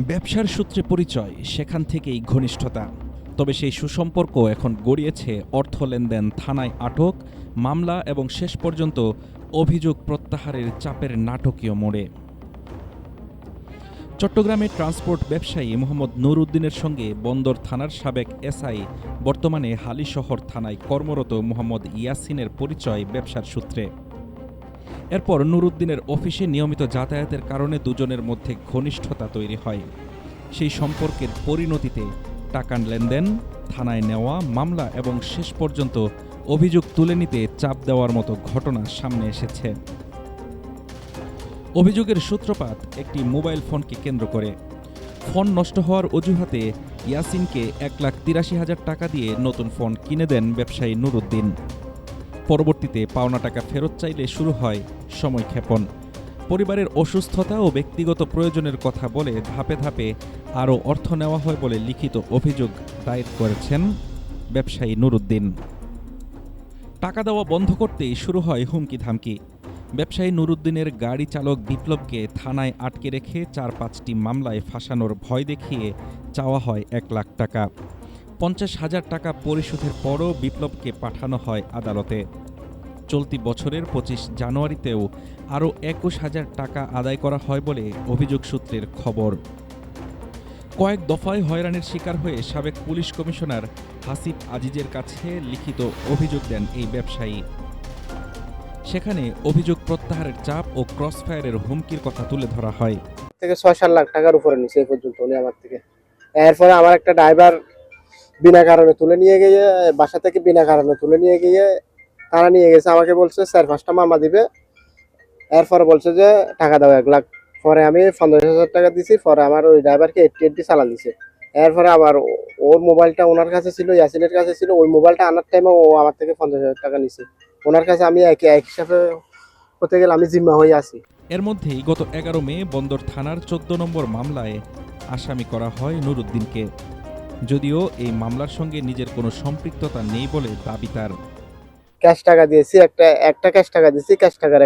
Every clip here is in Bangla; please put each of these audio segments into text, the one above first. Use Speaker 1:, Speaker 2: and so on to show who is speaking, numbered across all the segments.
Speaker 1: ব্যবসার সূত্রে পরিচয়, সেখান থেকেই ঘনিষ্ঠতা। তবে সেই সুসম্পর্ক এখন গড়িয়েছে অর্থ লেনদেন, থানায় আটক, মামলা এবং শেষ পর্যন্ত অভিযোগ প্রত্যাহারের চাপের নাটকীয় মোড়ে। চট্টগ্রামের ট্রান্সপোর্ট ব্যবসায়ী মোহাম্মদ নুর উদ্দিনের সঙ্গে বন্দর থানার সাবেক এসআই, বর্তমানে হালিশহর থানায় কর্মরত মোহাম্মদ ইয়াসিনের পরিচয় ব্যবসার সূত্রে। এরপর নুর উদ্দিনের অফিসে নিয়মিত যাতায়াতের কারণে দুজনের মধ্যে ঘনিষ্ঠতা তৈরি হয়। সেই সম্পর্কের পরিণতিতে টাকার লেনদেন, থানায় নেওয়া মামলা এবং শেষ পর্যন্ত অভিযোগ তুলে নিতে চাপ দেওয়ার মতো ঘটনা সামনে এসেছে। অভিযোগের সূত্রপাত একটি মোবাইল ফোনকে কেন্দ্র করে। ফোন নষ্ট হওয়ার অজুহাতে ইয়াসিনকে 1,83,000 টাকা দিয়ে নতুন ফোন কিনে দেন ব্যবসায়ী নুর উদ্দিন। পরবর্তীতে পাওনা টাকা ফেরত চাইলে শুরু হয় সময়ক্ষেপণ। পরিবারের অসুস্থতা ও ব্যক্তিগত প্রয়োজনের কথা বলে ধাপে ধাপে আরও অর্থ নেওয়া হয় বলে লিখিত অভিযোগ দায়ের করেছেন ব্যবসায়ী নুর উদ্দিন। টাকা দেওয়া বন্ধ করতেই শুরু হয় হুমকি ধামকি। ব্যবসায়ী নুর উদ্দিনের গাড়ি চালক বিপ্লবকে থানায় আটকে রেখে 4-5টি মামলায় ফাঁসানোর ভয় দেখিয়ে চাওয়া হয় 1 লাখ টাকা। 50,000 টাকা পরিশোধের পরও বিপ্লবকে পাঠানো হয় আদালতে। চলতি বছরের 25 জানুয়ারিতেও আরও 21,000 টাকা আদায় করা হয় বলে অভিযোগ সূত্রের খবর। কয়েক দফায় হয়রানির শিকার হয়ে সাবেক পুলিশ কমিশনার হাসিব আজিজের কাছে লিখিত অভিযোগ দেন এই ব্যবসায়ী। সেখানে অভিযোগ প্রত্যাহারের চাপ ও ক্রসফায়ারের হুমকির কথা তুলে ধরা হয়।
Speaker 2: থেকে 6-7 লাখ টাকার উপরে নিছে এই পর্যন্ত উনি আমার থেকে। এরপরে আমার একটা ড্রাইভার বিনা কারণে তুলে নিয়ে গিয়ে, বাসা থেকে বিনা কারণে তুলে নিয়ে গিয়ে তারা নিয়ে গেছে। আমাকে বলছে 4-5টা মামলা দিবে। এরপরে বলছে যে টাকা দাও 1 লাখ। পরে আমি 15,000 টাকা দিছি। পরে আমার ওই ড্রাইভারকে 80 চালান দিছে। এরপরে আবার ওর মোবাইলটা ওনার কাছে ছিল, ইয়াসিনের কাছে ছিল। ওই মোবাইলটা আনার টাইমে ও আমার থেকে 50,000 টাকা নিছে ওনার কাছে। আমি এক হিসাবে হতে গেলে আমি জিম্মা হয়ে আছি।
Speaker 1: এর মধ্যেই গত 11 মে বন্দর থানার 14 নম্বর মামলায় আসামি করা হয় নুর উদ্দিনকে। যদিও এই মামলার সঙ্গে নিজের কোনো সম্পৃক্ততা নেই বলে দাবি তার।
Speaker 2: ক্যাশ টাকা দিয়েছি, একটা ক্যাশ টাকা দিয়েছি। ক্যাশ টাকার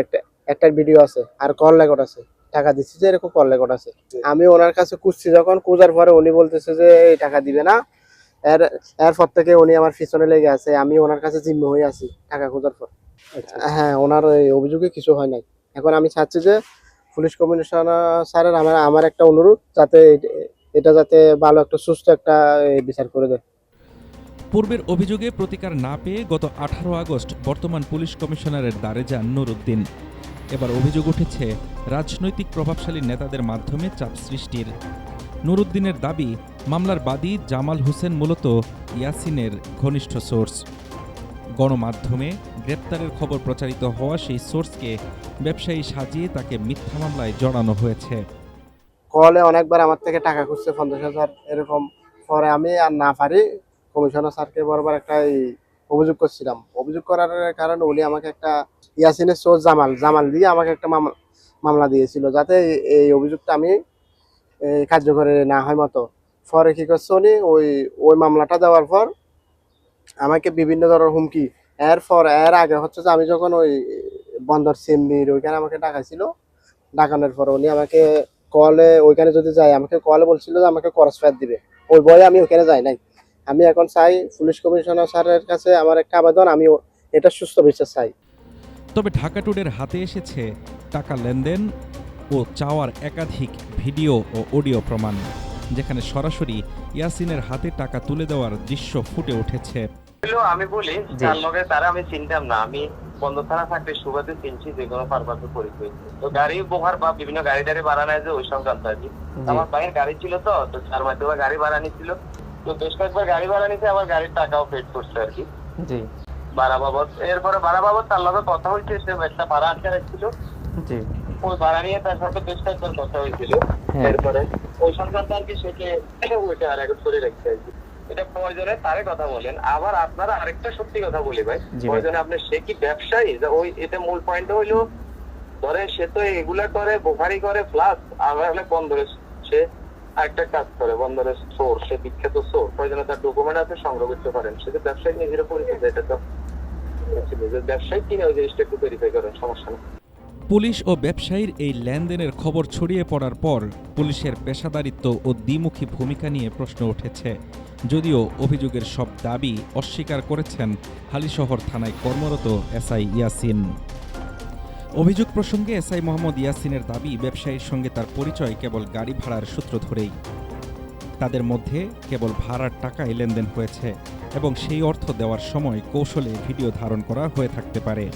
Speaker 2: একটা ভিডিও আছে, আর কল রেকর্ড আছে। টাকা দিচ্ছি যে এরকম কল রেকর্ড আছে। আমি ওনার কাছে খুঁজছি, যখন খোঁজার পরে উনি বলতেছে যে এই টাকা দিবে না। এরপর থেকে উনি আমার পিছনে লেগে আছে। আমি ওনার কাছে জিম্মি হয়ে আছি টাকা খোঁজার পর। হ্যাঁ, ওনার এই অভিযোগে কিছু হয় নাই। এখন আমি চাচ্ছি যে পুলিশ কমিশনার স্যারের আমার একটা অনুরোধ, যাতে এটা যাতে ভালো একটা সুস্থ একটা বিচার করে দেয়।
Speaker 1: পূর্বের অভিযোগে প্রতিকার না পেয়ে গত 18 আগস্ট বর্তমান পুলিশ কমিশনারের দ্বারে যান নুর উদ্দিন। এবার অভিযোগ উঠেছে রাজনৈতিক প্রভাবশালী নেতাদের মাধ্যমে চাপ সৃষ্টির। নুর উদ্দিনের দাবি, মামলার বাদী জামাল হোসেন মূলত ইয়াসিনের ঘনিষ্ঠ সোর্স। গণমাধ্যমে গ্রেপ্তারের খবর প্রচারিত হওয়া সেই সোর্সকে ব্যবসায়ী সাজিয়ে তাকে মিথ্যা মামলায় জড়ানো হয়েছে।
Speaker 2: কলে অনেকবার আমার থেকে টাকা খুঁজছে 50,000 এরকম। পরে আমি আর না পারি কমিশনার স্যারকে বরাবর একটা অভিযোগ করছিলাম। অভিযোগ করার কারণে উনি আমাকে একটা ইয়াসিনের সোর্স জামাল দিয়ে আমাকে একটা মামলা দিয়েছিল, যাতে এই অভিযোগটা আমি কার্যকরী না হয় মতো। পরে কি করছে উনি, ওই মামলাটা দেওয়ার পর আমাকে বিভিন্ন ধরনের হুমকি। এর আগে হচ্ছে যে আমি যখন ওই বন্দর সিমনির ওইখানে আমাকে ডাকাইছিল, ডাকানোর পর উনি আমাকে কলে, ওইখানে যদি যাই আমাকে কলে বলছিল যে আমাকে ক্রসফায়ার দিবে। ওই ভয়ে আমি ওইখানে যাই নাই। আমি এখন চাই পুলিশ কমিশনার স্যারের কাছে আমার একটা আবেদন, আমি এটা সুস্থ বিচার চাই।
Speaker 1: তবে ঢাকা টুডের হাতে এসেছে টাকা লেনদেন ও চাওয়ার একাধিক ভিডিও ও অডিও প্রমাণ, যেখানে সরাসরি ইয়াসিনের হাতে টাকা তুলে দেওয়ার দৃশ্য ফুটে উঠেছে।
Speaker 3: আমি বলি তার লগে তারা আমি চিনতাম না। আমি বন্দর থানা থাকতে সুবাদে চিনছি যে কোনো পারপাসে পরিচয়। তো গাড়ি বোহার বা বিভিন্ন গাড়ি টাড়ি ভাড়া নেয় যে ওই সংক্রান্ত আর কি। আমার ভাইয়ের গাড়ি ছিল, তো তার মাধ্যমে গাড়ি ভাড়া নিচ্ছিল। তো বেশ কয়েকবার গাড়ি ভাড়া নিচ্ছে, আমার গাড়ির টাকাও পেড করছে আর কি, ভাড়া বাবদ। এরপরে ভাড়া বাবদ তার লগে কথা হয়েছে, সে একটা ভাড়া আটকে রাখছিল। ওই ভাড়া নিয়ে তার সাথে বেশ কয়েকবার কথা হয়েছিল। এরপরে ওই সংক্রান্ত আর কি সেকে ওইটা আর এক করে রাখছে আর কি। এটা প্রয়োজনে তারে কথা বলেন। আবার আপনারা আরেকটা সত্যি কথা বলি ভাই, প্রয়োজনে আপনি সে কি ব্যবসায়ী, ওই এতে মূল পয়েন্ট হইলো ধরে সে তো এগুলা করে, বোখারি করে, প্লাস আমরা বন্দরে সে আরেকটা কাজ করে, বন্দরের সোর, সে বিখ্যাত সোর। প্রয়োজনে তার ডকুমেন্ট আছে, সংগ্রহ করতে পারেন। সে তো ব্যবসায়ী নিজের পরিচয়, এটা তো ব্যবসায়ী কিনা ওই জিনিসটা একটু ভেরিফাই করেন, সমস্যা নেই।
Speaker 1: পুলিশ ও ব্যবসায়ীর এই লেনদেনের খবর ছড়িয়ে পড়ার পর পুলিশের পেশাদারিত্ব ও দ্বিমুখী ভূমিকা নিয়ে প্রশ্ন উঠেছে। যদিও অভিযোগের সব দাবি অস্বীকার করেছেন হালিশহর থানায় কর্মরত এসআই ইয়াসিন। অভিযোগ প্রসঙ্গে এসআই মোহাম্মদ ইয়াসিনের দাবি, ব্যবসায়ীর সঙ্গে তার পরিচয় কেবল গাড়ি ভাড়ার সূত্র ধরেই। তাদের মধ্যে কেবল ভাড়ার টাকায় লেনদেন হয়েছে এবং সেই অর্থ দেওয়ার সময় কৌশলে ভিডিও ধারণ করা হয়ে থাকতে পারে।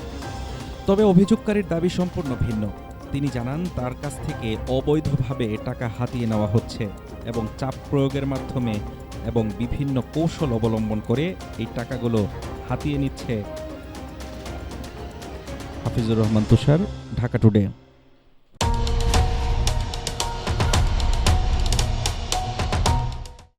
Speaker 1: তবে অভিযোগকারীর দাবি সম্পূর্ণ ভিন্ন। তিনি জানান তার কাছ থেকে অবৈধভাবে টাকা হাতিয়ে নেওয়া হচ্ছে এবং চাপ প্রয়োগের মাধ্যমে এবং বিভিন্ন কৌশল অবলম্বন করে এই টাকাগুলো হাতিয়ে নিচ্ছে। হাফিজুর রহমান তুষার, ঢাকা টুডে।